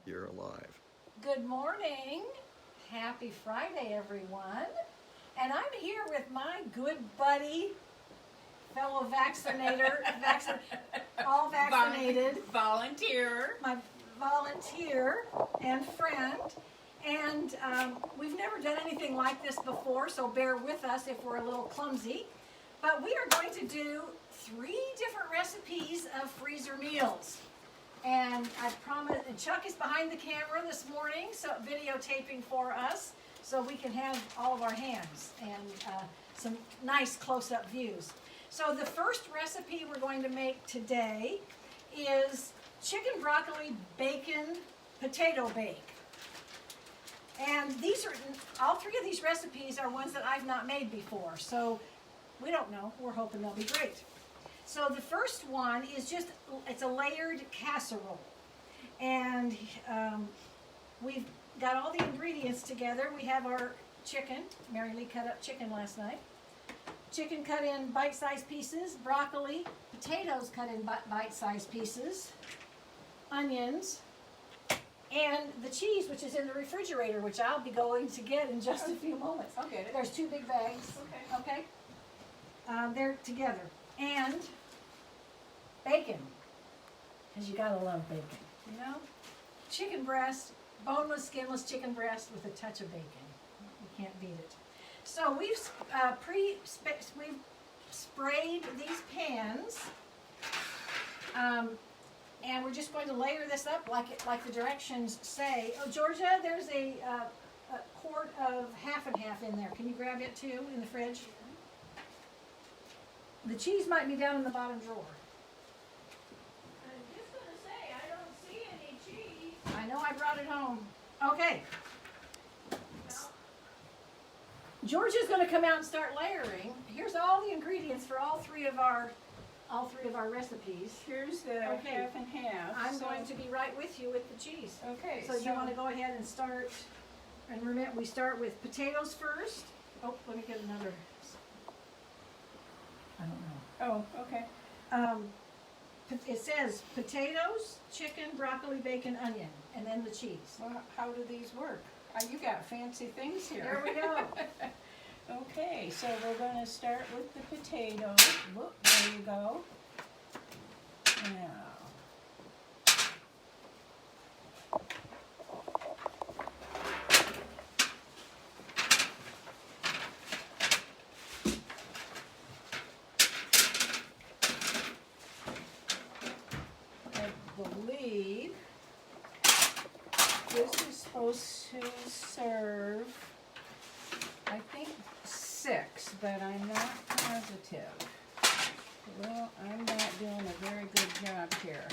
You're alive. Good morning. Happy Friday, everyone. And I'm here with my good buddy, fellow vaccinator, all vaccinated. Volunteer. My volunteer and friend. And we've never done anything like this before, so bear with us if we're a little clumsy. But we are going to do 3 different recipes of freezer meals. And I promise, and Chuck is behind the camera this morning, so videotaping for us, so we can have all of our hands and some nice close-up views. So the first recipe we're going to make today is chicken broccoli bacon potato bake. And these are, all 3 of these recipes are ones that I've not made before, so we don't know. We're hoping they'll be great. So the first one is just, it's a layered casserole. And we've got all the ingredients together. We have our chicken. Marylee cut up chicken last night. Chicken cut in bite-sized pieces. Broccoli. Potatoes cut in bite-sized pieces. Onions. And the cheese, which is in the refrigerator, which I'll be going to get in just a few moments. I'll get it. There's 2 big bags. Okay. They're together. And bacon, because you gotta love bacon, you know? Chicken breast, boneless, skinless chicken breast with a touch of bacon. You can't beat it. So we've sprayed these pans, and we're just going to layer this up like the directions say. Oh, Georgia, there's a quart of half and half in there. Can you grab it too in the fridge? The cheese might be down in the bottom drawer. I'm just going to say, I don't see any cheese. I know I brought it home. Okay. Georgia's going to come out and start layering. Here's all the ingredients for all three of our recipes. Here's the half and half. I'm going to be right with you with the cheese. Okay. So you want to go ahead and start, and remember we start with potatoes first. Oh, let me get another. I don't know. Oh, okay. It says potatoes, chicken, broccoli, bacon, onion, and then the cheese. Well, how do these work? You got fancy things here. There we go. Okay, so we're going to start with the potatoes. Whoop, there you go. Now. This is supposed to serve, I think, 6, but I'm not positive. Well, I'm not doing a very good job here.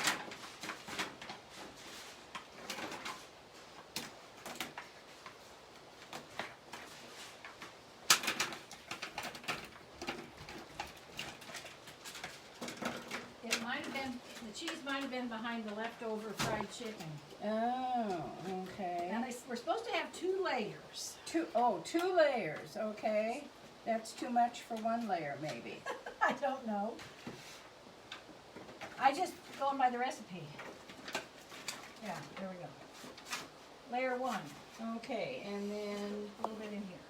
It might have been, the cheese might have been behind the leftover fried chicken. Oh, okay. And we're supposed to have 2 layers. 2 layers, okay. That's too much for 1 layer, maybe. I don't know. I just going by the recipe. Yeah, there we go. Layer 1. Okay, and then A little bit in here.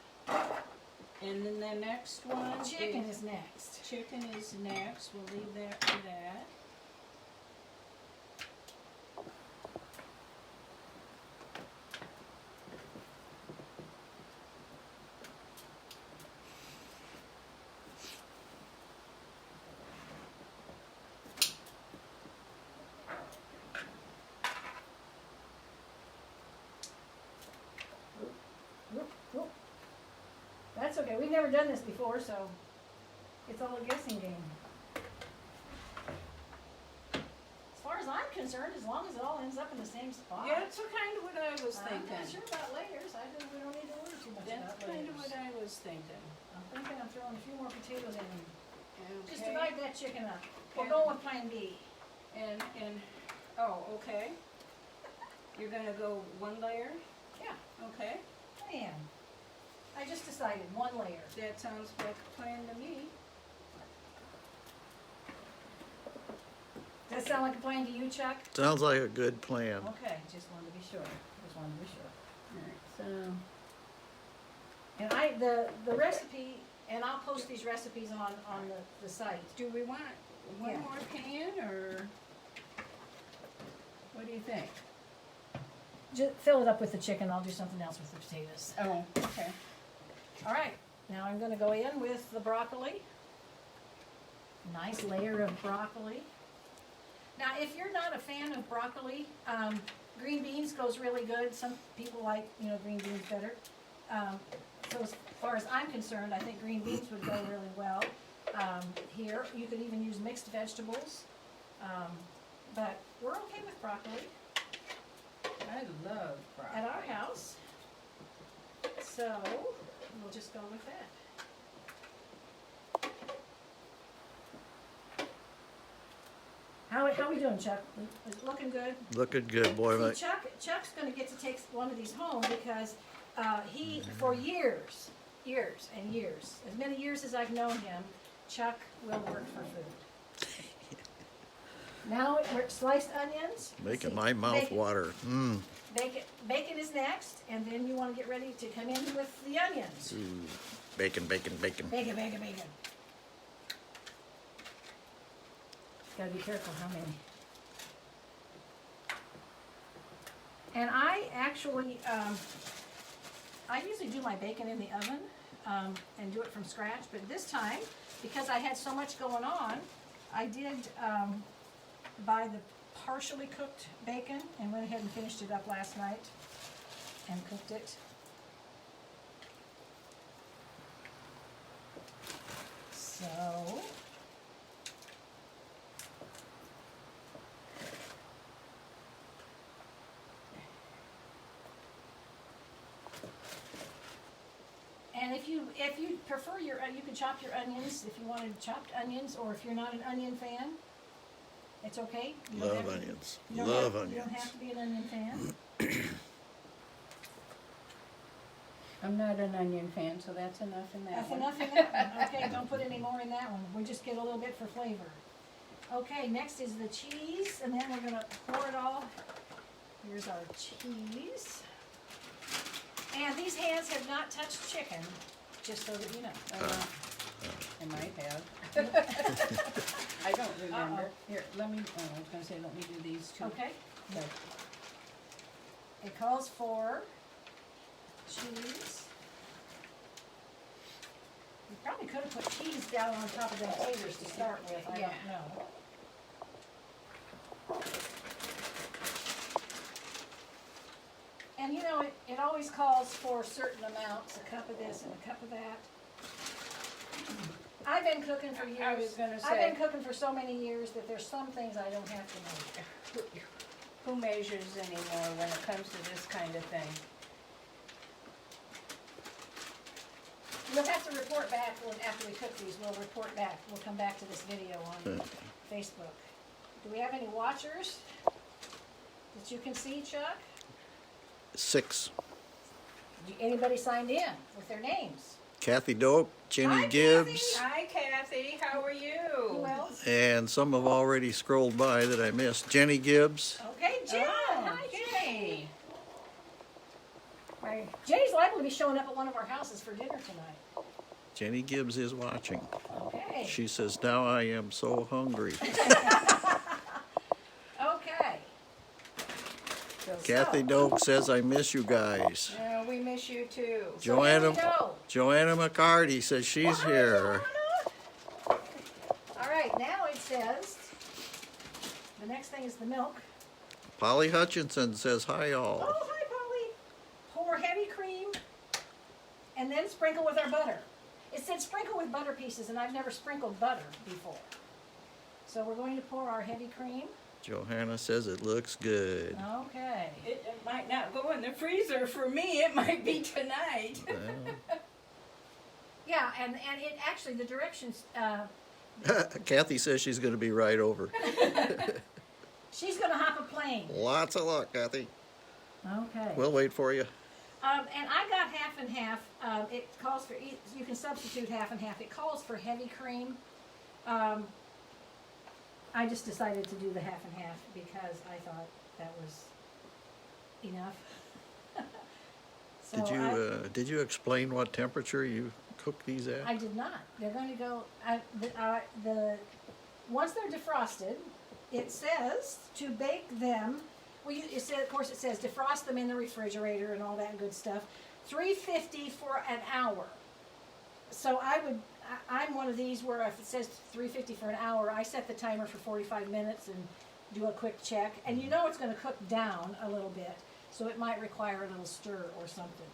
And then the next one. Chicken is next. Chicken is next. We'll leave that for that. That's okay. We've never done this before, so it's all a guessing game. As far as I'm concerned, as long as it all ends up in the same spot. Yeah, that's kind of what I was thinking. I'm not sure about layers. We don't need to worry too much That's about kind layers. of what I was thinking. I'm thinking I'm throwing a few more potatoes in. Okay. Just divide that chicken up. We're going with plan B. And oh, okay. You're gonna go 1 layer? Yeah, Okay. I am. I just decided 1 layer. That sounds like a plan to me. Does that sound like a plan to you, Chuck? Sounds like a good plan. Okay, just wanted to be sure. Just wanted to be sure. Alright, so, And the recipe, and I'll post these recipes on the site. do we want one Yeah. more pan, or what do you think? Just fill it up with the chicken. I'll do something else with the potatoes. Oh, okay. All right, now I'm gonna go in with the broccoli. Nice layer of broccoli. Now, if you're not a fan of broccoli, green beans goes really good. Some people like, green beans better. So as far as I'm concerned, I think green beans would go really well. Here, you could even use mixed vegetables. But we're okay with broccoli I love broccoli. at our house. So, we'll just go with that. How we doing, Chuck? Is it looking good? Looking good, boy. See, Chuck's gonna get to take one of these home because he, for years, and years, as many years as I've known him, Chuck will work for food. Now, we're sliced onions. Making See, my mouth bacon. water. Mmm. Bacon is next, and then you wanna get ready to come in with the onions. Bacon, bacon, bacon. Bacon, bacon, bacon. Gotta be careful how many. And I actually, I usually do my bacon in the oven, and do it from scratch, but this time, because I had so much going on, I did, buy the partially cooked bacon and went ahead and finished it up last night and cooked it. So, and if you prefer you can chop your onions if you wanted chopped onions, or if you're not an onion fan, it's okay. You don't Love have to- onions. you don't Love have- You don't onions. have to be an onion fan. I'm not an onion fan, so that's enough in that That's one. enough in that one. Okay, don't put any more in that one. We just get a little bit for flavor. Okay, next is the cheese, and then we're gonna pour it all. Here's our cheese. And these hands have not touched chicken, just so that you know. I might have. I don't remember. Uh-oh. Here, let me, I was gonna say, let me do these two. Okay, But it calls for cheese. You probably could have put cheese down on top of the taters to start with, I Yeah. don't know. And it always calls for certain amounts, a cup of this and a cup of that. I've been cooking for years. I was gonna I've say- been cooking for so many years that there's some things I don't have to make. who measures anymore when it comes to this kind of thing? You'll have to report back after we cook these. We'll report back. We'll come back to this video on Facebook. Do we have any watchers that you can see, Chuck? 6. Anybody signed in with their names? Kathy Doak, Jenny Hi, Gibbs, Hi Kathy, how are you? Who else? and some have already scrolled by that I missed. Jenny Gibbs. Okay, Jen. Oh, Hi, Jenny. Right. Jenny's liable to be showing up at one of our houses for dinner tonight. Jenny Gibbs is watching. Okay. She says, now I am so hungry. Okay. Kathy Doak says, I miss you guys. Yeah, we miss you too. So here we Joanna, go. Joanna McCarty says she's here. All right, now it says, the next thing is the milk. Polly Hutchinson says, hi Oh, all. hi, Polly. Pour heavy cream and then sprinkle with our butter. It said sprinkle with butter pieces, and I've never sprinkled butter before. So we're going to pour our heavy cream. Johanna says it looks good. Okay. It might not go in the freezer for me, it might be tonight. Well, Yeah, and it actually, the directions, Kathy says she's going to be right over. she's going to hop a plane. Lots of luck, Kathy. Okay. We'll wait for you. And I got half and half. It calls for, you can substitute half and half. It calls for heavy cream. I just decided to do the half and half because I thought that was enough. So Did you explain what temperature you cook these at? I did not. They're going to go, once they're defrosted, it says to bake them, well, of course it says defrost them in the refrigerator and all that good stuff, 350 for an hour. So I'm one of these where if it says 350 for an hour, I set the timer for 45 minutes and do a quick check. And you know it's going to cook down a little bit, so it might require a little stir or something.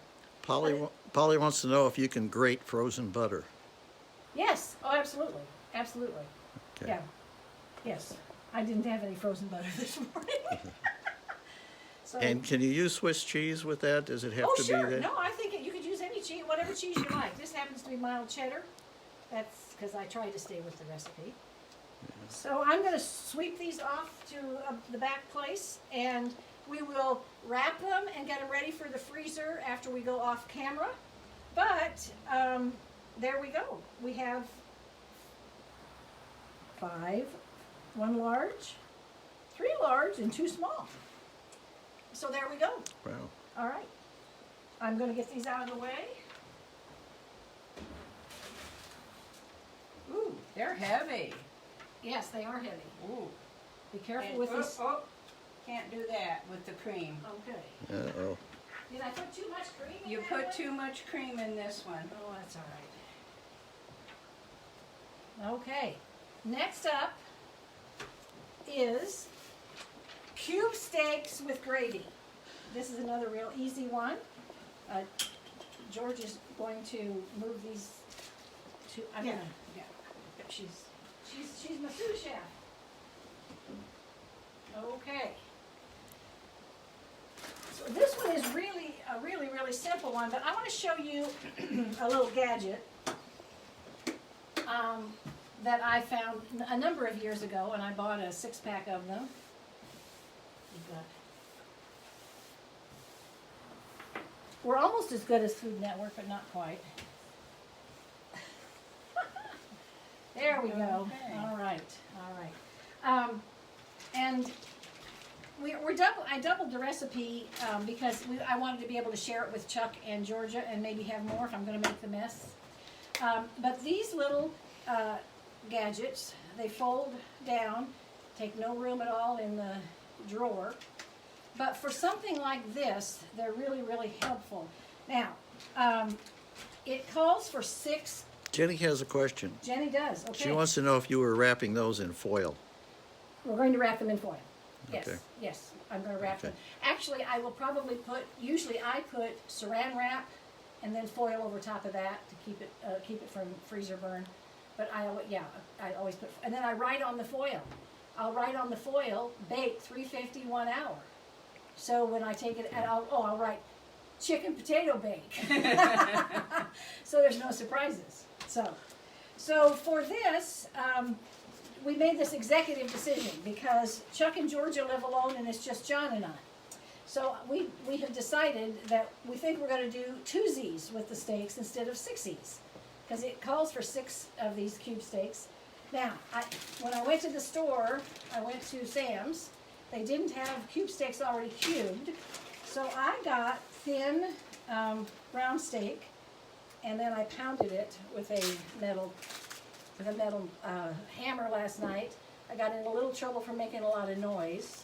Polly wants to know if you can grate frozen butter. Yes. Oh, absolutely. Absolutely. Okay. Yeah. Yes. I didn't have any frozen butter this morning. So, And can you use Swiss cheese with that? Does it have to sure. be that? No, I think you could use any cheese, whatever cheese you like. This happens to be mild cheddar. That's because I try to stay with the recipe. So I'm going to sweep these off to the back place, and we will wrap them and get them ready for the freezer after we go off camera. But there we go. We have 5, 1 large, 3 large, and 2 small. So there we go. Wow. All right. I'm going to get these out of the way. Ooh, they're heavy. Yes, they are heavy. Ooh. Be careful And- with this. Can't do that with the cream. Okay. Uh-oh. Did I put too much cream in You that put one? too much cream in this one. Oh, that's all right. Okay. Next up is cube steaks with gravy. This is another real easy one. George is going to move these to. I'm Yeah, gonna. yeah. She's my sous chef. Okay. So this one is really a really simple one, but I want to show you a little gadget that I found a number of years ago, and I bought a 6-pack of them. We're almost as good as Food Network, but not quite. There we go. Okay. All right. And I doubled the recipe because I wanted to be able to share it with Chuck and Georgia and maybe have more if I'm going to make the mess. But these little gadgets, they fold down, take no room at all in the drawer. But for something like this, they're really helpful. Now, it calls for 6. Jenny has a question. Jenny does. Okay. She wants to know if you were wrapping those in foil. We're going to wrap them in foil. Yes, Okay. yes, I'm going to wrap Okay. them. Actually, I will probably usually I put saran wrap and then foil over top of that to keep it from freezer burn. But I always put, and then I write on the foil. I'll write on the foil, bake 350 1 hour. So when I take it, and I'll write chicken potato bake. So there's no surprises. So for this, we made this executive decision because Chuck and Georgia live alone and it's just John and I. So we have decided that we think we're going to do 2Zs with the steaks instead of 6Zs because it calls for 6 of these cube steaks. Now, when I went to the store, I went to Sam's. They didn't have cube steaks already cubed, so I got thin brown steak, and then I pounded it with a metal hammer last night. I got in a little trouble for making a lot of noise.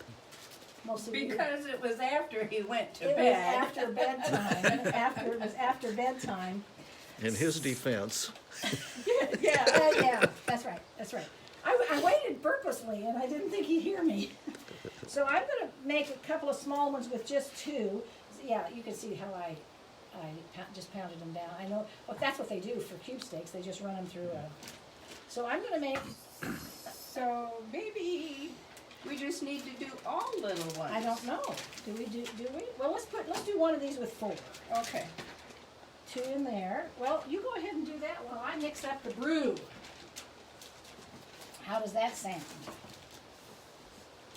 Because it was after he went to It bed. was after bedtime. It was after bedtime. In his defense, Yeah, that's right. I waited purposely, and I didn't think he'd hear me. So I'm going to make a couple of small ones with just 2. Yeah, you can see how I just pounded them down. I know, well, that's what they do for cube steaks. They just run them through a. So I'm going to make. So maybe we just need to do all little ones. I don't know. Do we? Well, let's do one of these with 4. Okay. 2 in there. Well, you go ahead and do that while I mix up the brew. How does that sound?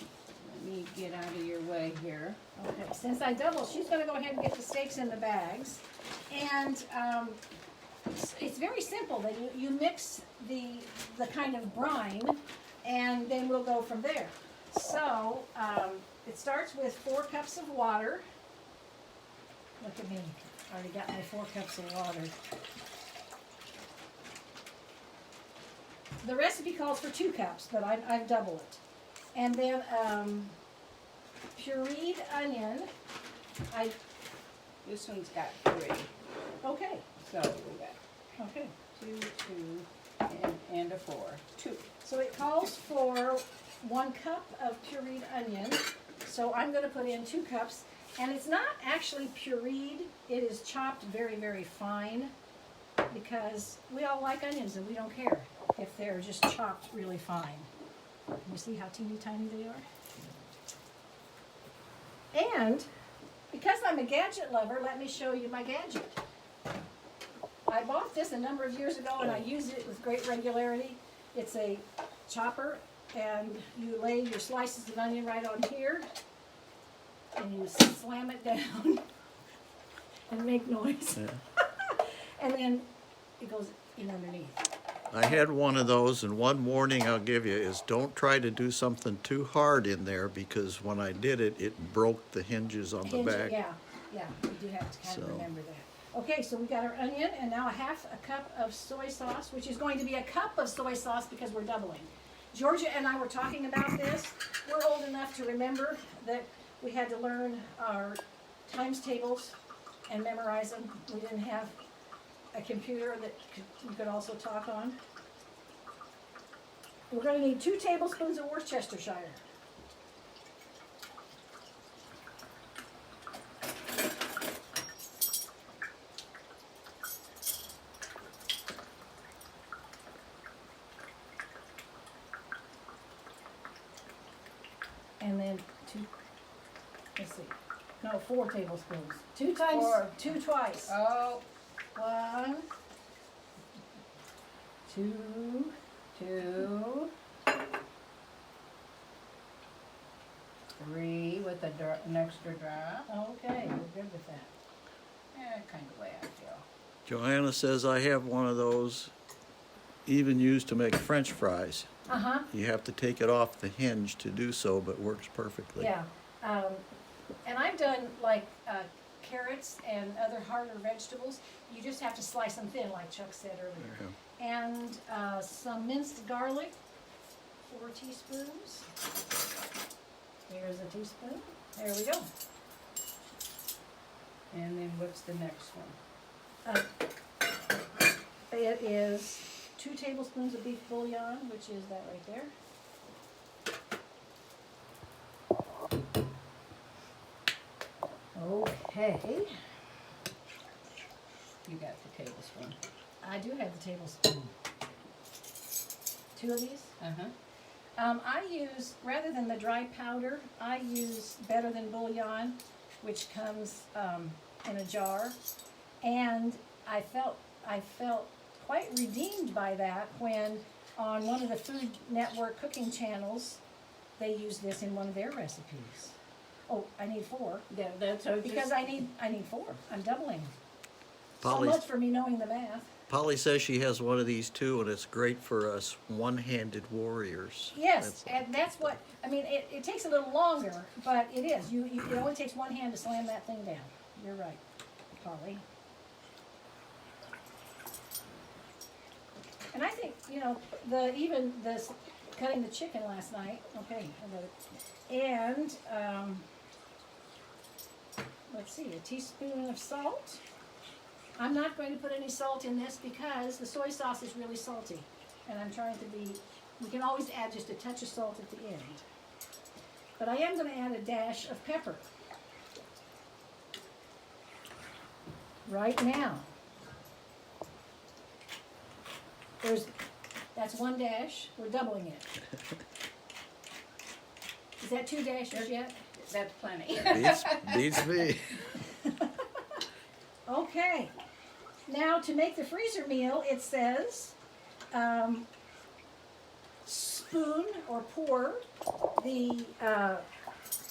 Let me get out of your way here. Okay, since I doubled, she's going to go ahead and get the steaks in the bags. And it's very simple. That you mix the kind of brine, and then we'll go from there. So, it starts with 4 cups of water. Look at me, I already got my 4 cups of water. The recipe calls for 2 cups, but I've doubled it. And then, pureed onion, This one's got 3, okay, so we got okay. 2, 2, and a 4. 2. So it calls for 1 cup of pureed onion, so I'm gonna put in 2 cups. And it's not actually pureed, it is chopped very, very fine, because we all like onions and we don't care if they're just chopped really fine. You see how teeny tiny they are? And because I'm a gadget lover, let me show you my gadget. I bought this a number of years ago and I use it with great regularity. It's a chopper, and you lay your slices of onion right on here, and you slam it down and make noise. Yeah. And then it goes in underneath. I had one of those, and one warning I'll give you is don't try to do something too hard in there, because when I did it, it broke the hinges on the back. Yeah, we do have to kind of So. remember that. Okay, so we got our onion, and now a half a cup of soy sauce, which is going to be a cup of soy sauce because we're doubling. Georgia and I were talking about this. We're old enough to remember that we had to learn our times tables and memorize them. We didn't have a computer that you could also talk on. We're going to need 2 tablespoons of Worcestershire. And then 2, let's see, no, 4 tablespoons. 2 times, 4. 2 twice. Oh, 1, 2, 2, 3 with an extra drop. okay, we're good with that. Yeah, kind of way I feel. Joanna says I have one of those, even used to make French fries. Uh-huh, You have to take it off the hinge to do so, but works perfectly. yeah. And I've done like carrots and other harder vegetables. You just have to slice them thin, like Chuck said earlier. Yeah. And some minced garlic, 4 teaspoons. Here's a teaspoon. There we go. And then what's the next one? It is 2 tablespoons of beef bouillon, which is that right there. Okay, You got the tablespoon. I do have the tablespoon. 2 of these. Uh-huh. I use, rather than the dry powder, I use Better Than Bouillon, which comes in a jar. And I felt quite redeemed by that when on one of the Food Network cooking channels, they use this in one of their recipes. Oh, I need 4. Yeah, that's okay. Because I need 4. I'm doubling. Polly, So much for me knowing the math. Polly says she has one of these too, and it's great for us one-handed warriors. Yes, and that's what, I mean, it takes a little longer, but it is. It only takes one hand to slam that thing down. You're right, Polly. And I think, even this, cutting the chicken last night, okay, I got it. And, let's see, a teaspoon of salt. I'm not going to put any salt in this because the soy sauce is really salty. And I'm trying to be, we can always add just a touch of salt at the end. But I am going to add a dash of pepper. Right now. That's 1 dash, we're doubling it. Is that 2 dashes yet? That's plenty. Beats me. Okay. Now to make the freezer meal, it says spoon or pour the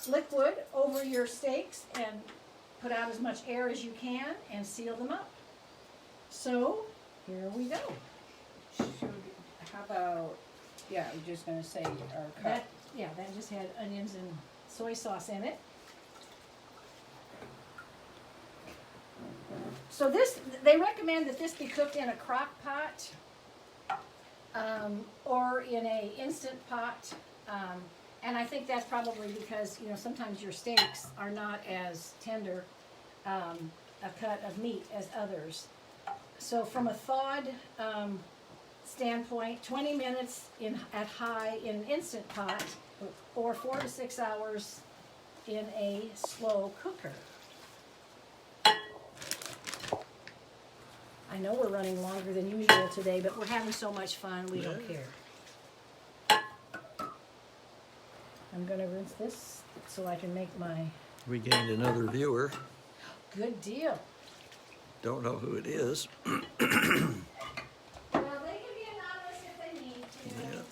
liquid over your steaks and put out as much air as you can and seal them up. So here we go. How about Yeah, I'm just gonna say, or cut. That, yeah, that just had onions and soy sauce in it. So this, they recommend that this be cooked in a crock pot, or in a instant pot. And I think that's probably because, you know, sometimes your steaks are not as tender, a cut of meat as others. So from a thawed, standpoint, 20 minutes at high in an instant pot, or 4 to 6 hours in a slow cooker. I know we're running longer than usual today, but we're having so much fun, we don't Yeah. care. I'm gonna rinse this so I can make my We gained another viewer. good deal. Don't know who it is. Well, they can be anonymous if they need to. Yeah.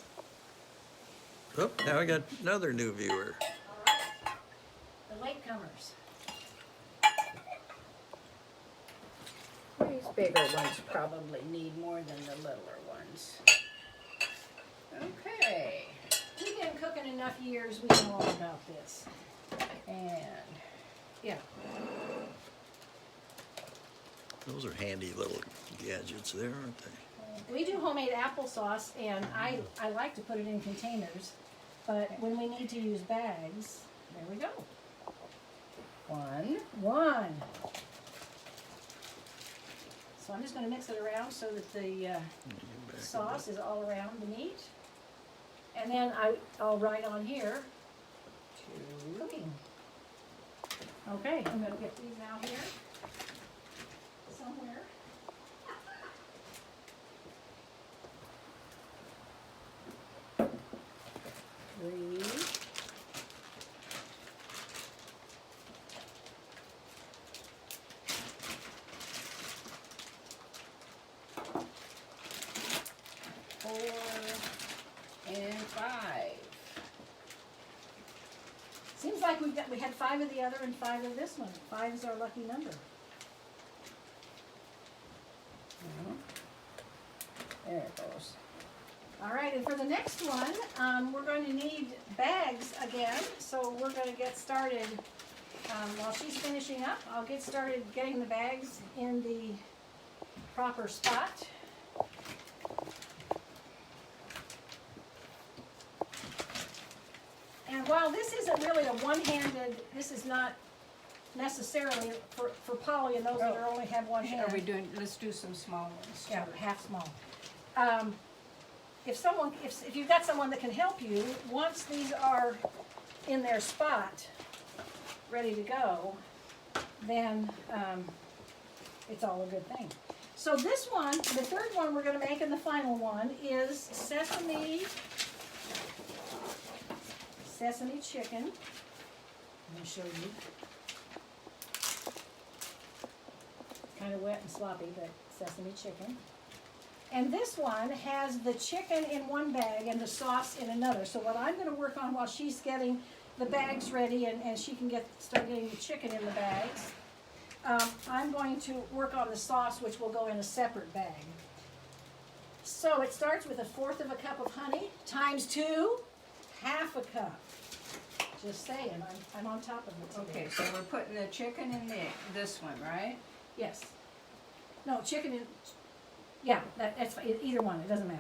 Oh, now I got another new viewer. All right. The latecomers. These bigger ones probably need more than the littler ones. Okay, We've been cooking enough years, we know all about this. and Yeah. Those are handy little gadgets there, aren't they? We do homemade applesauce, and I like to put it in containers, but when we need to use bags, there we go. One. So I'm just gonna mix it around so that the sauce is all around the meat. And then I'll write on here, cooking. Okay, I'm gonna get these out here somewhere. Three. 4 and 5. Seems like we had 5 of the other and 5 of this one. 5 is our lucky number. There it goes. All right, and for the next one, we're going to need bags again. So we're going to get started. While she's finishing up, I'll get started getting the bags in the proper spot. And while this isn't really a one-handed, this is not necessarily for Polly and those that are only have one hand. Are we doing, let's do some small ones. Yeah, too. half small. If you've got someone that can help you, once these are in their spot, ready to go, then it's all a good thing. So this one, the third one we're going to make and the final one is sesame chicken. I'm going to show you. Kind of wet and sloppy, but sesame chicken. And this one has the chicken in one bag and the sauce in another. So what I'm going to work on while she's getting the bags ready and she can start getting the chicken in the bags, I'm going to work on the sauce, which will go in a separate bag. So it starts with 1/4 of a cup of honey times 2, 1/2 cup. Just saying, I'm on top of it today. Okay, so we're putting the chicken in this one, right? Yes. No, chicken in, yeah, that's either one, it doesn't matter.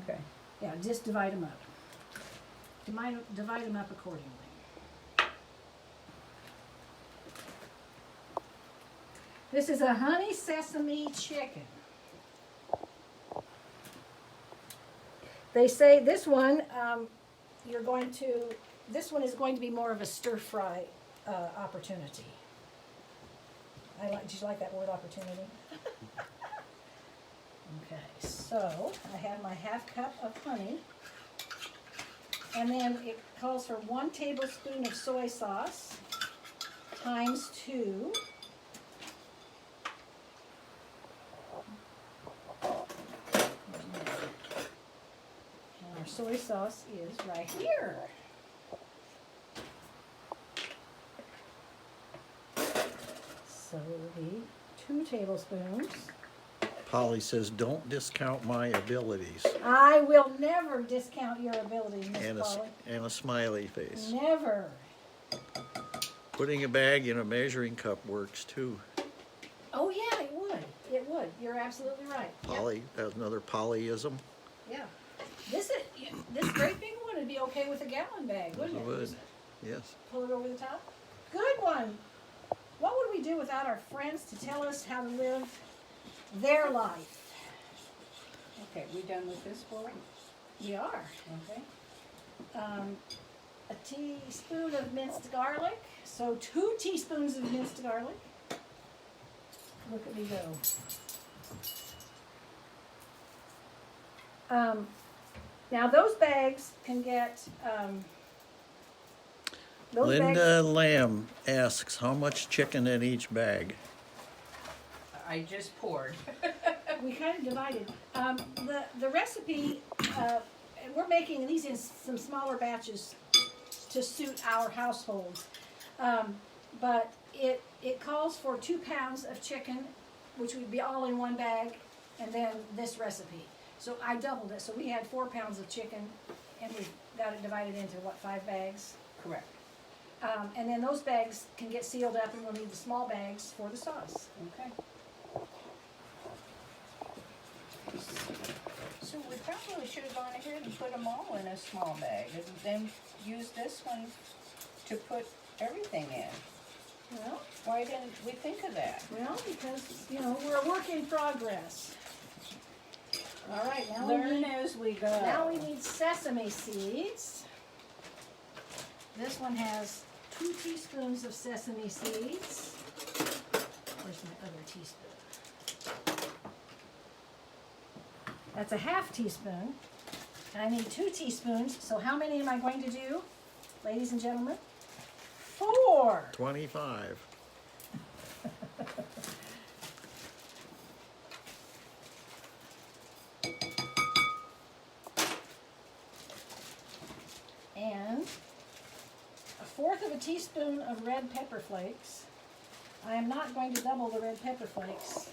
Okay. Yeah, just divide them up. Divide them up accordingly. This is a honey sesame chicken. They say this one, this one is going to be more of a stir fry opportunity. Did you like that word, opportunity? Okay, so I have my 1/2 cup of honey, and then it calls for 1 tablespoon of soy sauce times 2. And our soy sauce is right here. So it'll be 2 tablespoons. Holly says, don't discount my abilities. I will never discount your ability, Miss And Polly. and a smiley face. Never. Putting a bag in a measuring cup works too. Oh, yeah, it would. It would. You're absolutely right. Yep. Polly, that's another polyism. Yeah. This great big one would be okay with a gallon bag, wouldn't It it? would, Just yes. pull it over the top. Good one. What would we do without our friends to tell us how to live their life? Okay, we done with this bowl? We are. Okay. A teaspoon of minced garlic. So 2 teaspoons of minced garlic. Look at me go. Now those bags can get, those bags, Linda Lamb asks, how much chicken in each bag? I just poured. we kind of divided. The recipe, we're making these in some smaller batches to suit our households. But it calls for 2 pounds of chicken, which would be all in one bag, and then this recipe. So I doubled it. So we had 4 pounds of chicken, and we got it divided into, what, 5 bags? Correct. And then those bags can get sealed up, and we'll need the small bags for the sauce. Okay. So we probably should have gone ahead and put them all in a small bag, and then use this one to put everything in. Well, Why didn't we think of that? well, because, you know, we're a work in progress. All right, now we Learn need, as we go. now we need sesame seeds. This one has 2 teaspoons of sesame seeds. Where's my other teaspoon? That's a half teaspoon. And I need 2 teaspoons. So how many am I going to do, ladies and gentlemen? 4. 25. And 1/4 of a teaspoon of red pepper flakes. I am not going to double the red pepper flakes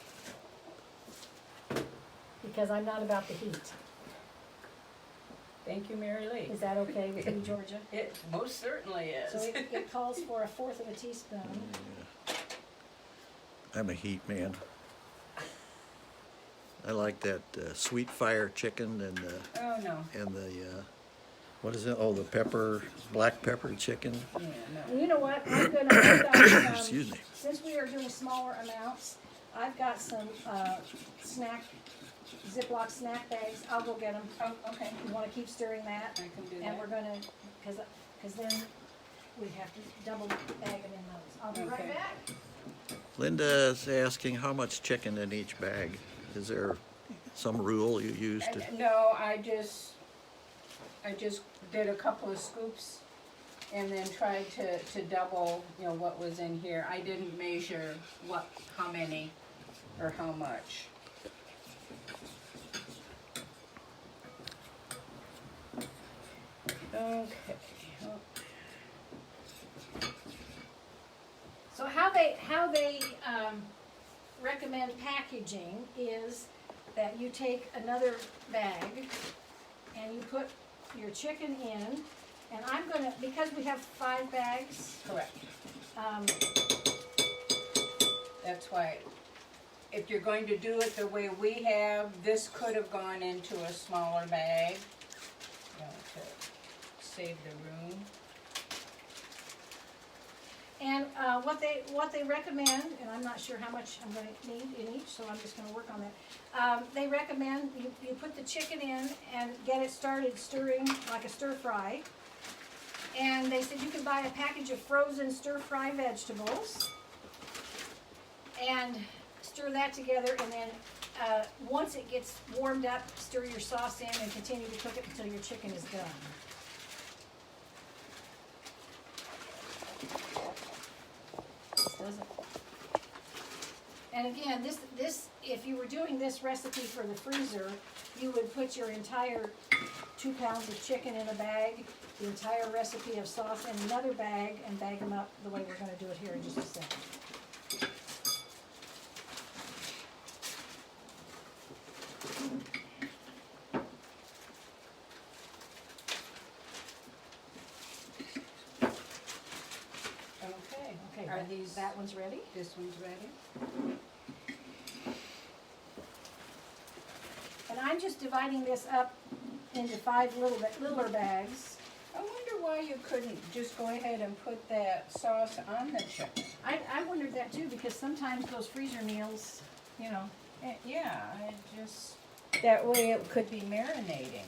because I'm not about the heat. Thank you, Marylee. Is that okay with you, Georgia? It most certainly is. So it calls for 1/4 of a teaspoon. I'm a heat man. I like that sweet fire chicken and Oh, no. the what is it? Oh, the black pepper chicken. Yeah, And no. you know what? I've got Excuse me. since we are doing smaller amounts, I've got some Ziploc snack bags. I'll go get them. Oh, okay. You want to keep stirring that? I can do And that. we're gonna, cause then we have to double bag them in those. I'll be right Okay. back. Linda's asking how much chicken in each bag. Is there some rule you use to? No, I just did a couple of scoops and then tried to double, what was in here. I didn't measure how many or how much. Okay. So how they recommend packaging is that you take another bag and you put your chicken in, and I'm gonna, because we have 5 bags, Correct. um, That's why, if you're going to do it the way we have, this could have gone into a smaller bag, to save the room. and what they recommend, and I'm not sure how much I'm gonna need in each, so I'm just gonna work on that. They recommend you put the chicken in and get it started stirring like a stir fry. And they said you can buy a package of frozen stir fry vegetables and stir that together, and then once it gets warmed up, stir your sauce in and continue to cook it until your chicken is done. Doesn't. And again, this if you were doing this recipe for the freezer, you would put your entire 2 pounds of chicken in a bag, the entire recipe of sauce in another bag, and bag them up the way we're going to do it here in just a second. these, That one's ready. this one's ready? And I'm just dividing this up into 5 littler bags. I wonder why you couldn't just go ahead and put that sauce on the chicken. I wondered that too, because sometimes those freezer meals, you know. Yeah, I just, that way it could be marinating.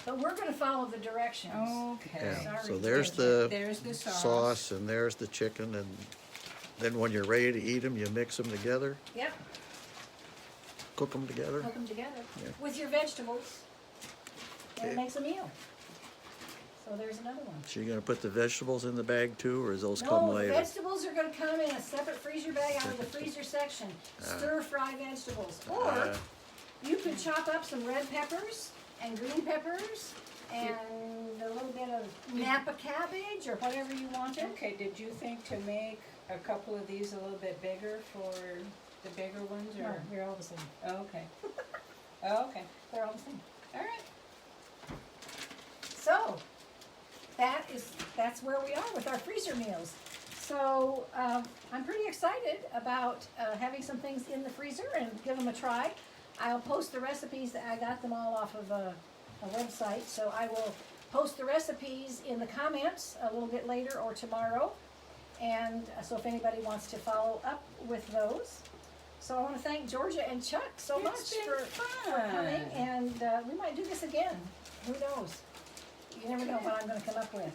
But we're gonna follow the directions. Okay. Yeah, so Sorry, there's There's the the sauce. sauce and there's the chicken, and then when you're ready to eat them, you mix them together, Yep, cook them together. cook them together Yeah. with your vegetables. And it Okay. makes a meal. So there's another one. So you're gonna put the vegetables in the bag too, or does those come No, the later? vegetables are gonna come in a separate freezer bag out of the freezer section. Stir fry vegetables. Or Uh, you could chop up some red peppers and green peppers and a little bit of Napa cabbage or whatever you wanted. Okay, did you think to make a couple of these a little bit bigger for the bigger ones, No, or? they're all the same. Oh, okay. Oh, okay, They're all the same. all right. So, that's where we are with our freezer meals. So, I'm pretty excited about having some things in the freezer and give them a try. I'll post the recipes. I got them all off of a website, so I will post the recipes in the comments a little bit later or tomorrow. And so if anybody wants to follow up with those. So I want to thank Georgia and Chuck so It's much been for coming, fun. and we might do this again. Who knows? You never know what I'm going to come up with.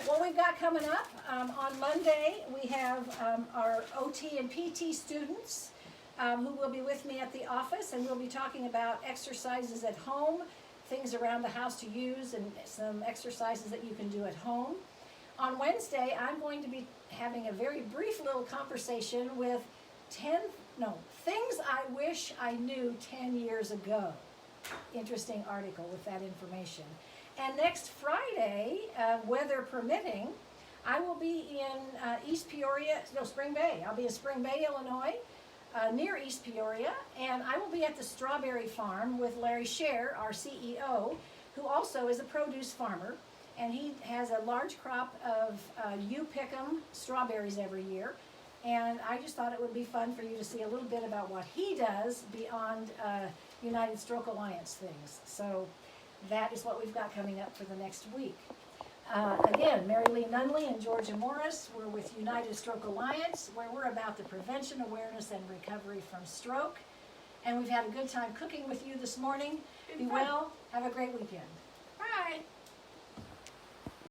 What we've got coming up, on Monday, we have our OT and PT students who will be with me at the office, and we'll be talking about exercises at home, things around the house to use, and some exercises that you can do at home. On Wednesday, I'm going to be having a very brief little conversation with things I wish I knew 10 years ago. Interesting article with that information. And next Friday, weather permitting, I will be in Spring Bay. I'll be in Spring Bay, Illinois, near East Peoria, and I will be at the strawberry farm with Larry Scher, our CEO, who also is a produce farmer, and he has a large crop of you pick 'em strawberries every year. And I just thought it would be fun for you to see a little bit about what he does beyond United Stroke Alliance things. So that is what we've got coming up for the next week. Again, Marylee Nunley and Georgia Morris, we're with United Stroke Alliance, where we're about the prevention, awareness, and recovery from stroke. And we've had a good time cooking with you this morning. Be well, have a great weekend.